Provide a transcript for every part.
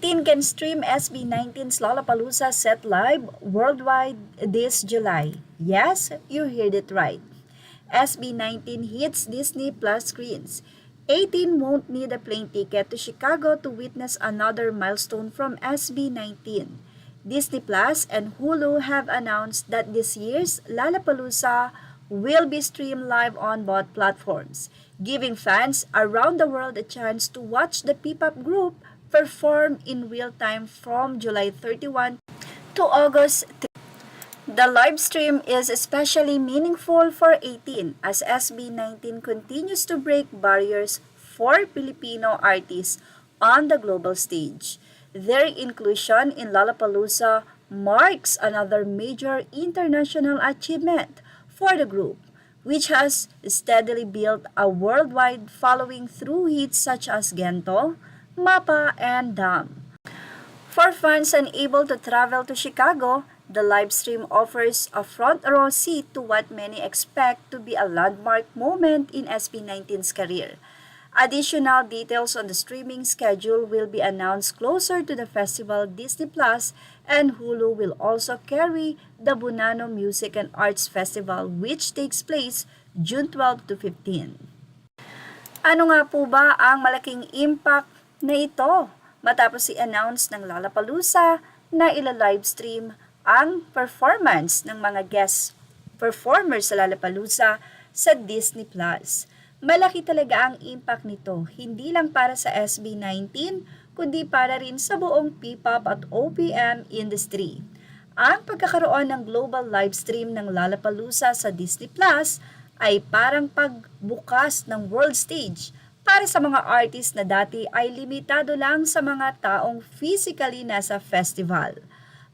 18 can stream SB19's Lollapalooza set live worldwide this July. Yes, you heard it right. SB19 hits Disney Plus screens. 18 won't need a plane ticket to Chicago to witness another milestone from SB19. Disney Plus and Hulu have announced that this year's Lollapalooza will be streamed live on both platforms, giving fans around the world a chance to watch the P-pop group perform in real time from July 31 to August 3. The live stream is especially meaningful for 18 as SB19 continues to break barriers for Filipino artists on the global stage. Their inclusion in Lollapalooza marks another major international achievement for the group, which has steadily built a worldwide following through hits such as Gento, Mapa, and Dam. For fans unable to travel to Chicago, the live stream offers a front row seat to what many expect to be a landmark moment in SB19's career. Additional details on the streaming schedule will be announced closer to the festival. Disney Plus and Hulu will also carry the Bonanno Music and Arts Festival, which takes place June 12 to 15. Ano nga po ba ang malaking impact na ito matapos i-announce ng Lollapalooza na ila-livestream ang performance ng mga guest performers sa Lollapalooza sa Disney Plus? Malaki talaga ang impact nito, hindi lang para sa SB19, kundi para rin sa buong P-pop at OPM industry. Ang pagkakaroon ng global livestream ng Lollapalooza sa Disney Plus ay parang pagbukas ng world stage para sa mga artist na dati ay limitado lang sa mga taong physically nasa festival.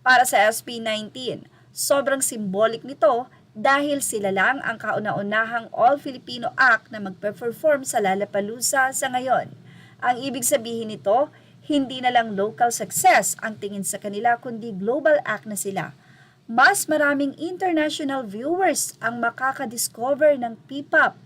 Para sa SB19, sobrang symbolic nito dahil sila lang ang kauna-unahang all-Filipino act na magpe-perform sa Lollapalooza sa ngayon. Ang ibig sabihin nito, hindi na lang local success ang tingin sa kanila kundi global act na sila. Mas maraming international viewers ang makakadiscover ng P-pop.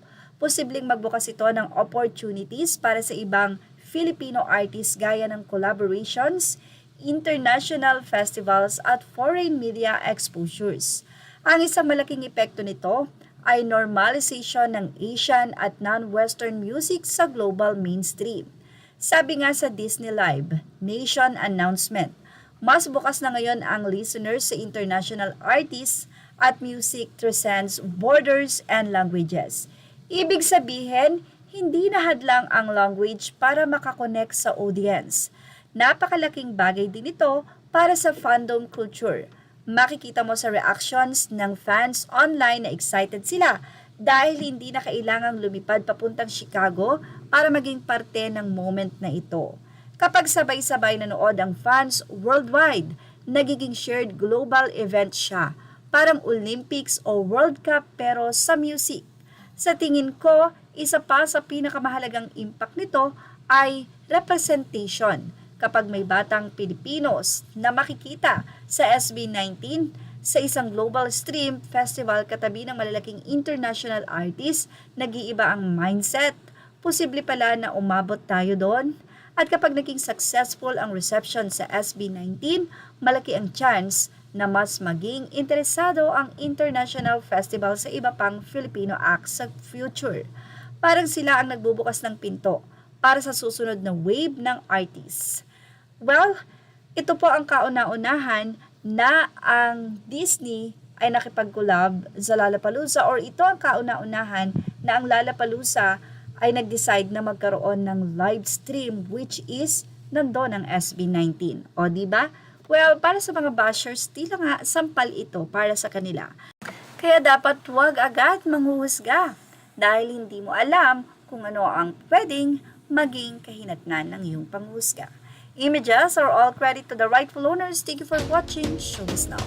Posibleng magbukas ito ng opportunities para sa ibang Filipino artists gaya ng collaborations, international festivals at foreign media exposures. Ang isang malaking epekto nito ay normalization ng Asian at non-Western music sa global mainstream. Sabi nga sa Disney Live Nation announcement, mas bukas na ngayon ang listeners sa international artists at music transcends borders and languages. Ibig sabihin, hindi na hadlang ang language para makakonect sa audience. Napakalaking bagay din ito para sa fandom culture. Makikita mo sa reactions ng fans online na excited sila dahil hindi na kailangang lumipad papuntang Chicago para maging parte ng moment na ito. Kapag sabay-sabay nanood ang fans worldwide, nagiging shared global event siya, parang Olympics o World Cup pero sa music. Sa tingin ko, isa pa sa pinakamahalagang impact nito ay representation. Kapag may batang Pilipinos na makikita sa SB19 sa isang global stream festival katabi ng malalaking international artists, nag-iiba ang mindset. Posible pala na umabot tayo doon. At kapag naging successful ang reception sa SB19, malaki ang chance na mas maging interesado ang international festival sa iba pang Filipino acts sa future. Parang sila ang nagbubukas ng pinto para sa susunod na wave ng artists. Well, ito po ang kauna-unahan na ang Disney ay nakipag-collab sa Lollapalooza or ito ang kauna-unahan na ang Lollapalooza ay nag-decide na magkaroon ng live stream which is nandoon ang SB19. O diba? Well, para sa mga bashers, tila nga sampal ito para sa kanila. Kaya dapat huwag agad manghuhusga dahil hindi mo alam kung ano ang pwedeng maging kahinatnan ng iyong panghusga. Images are all credit to the rightful owners. Thank you for watching. Show us now.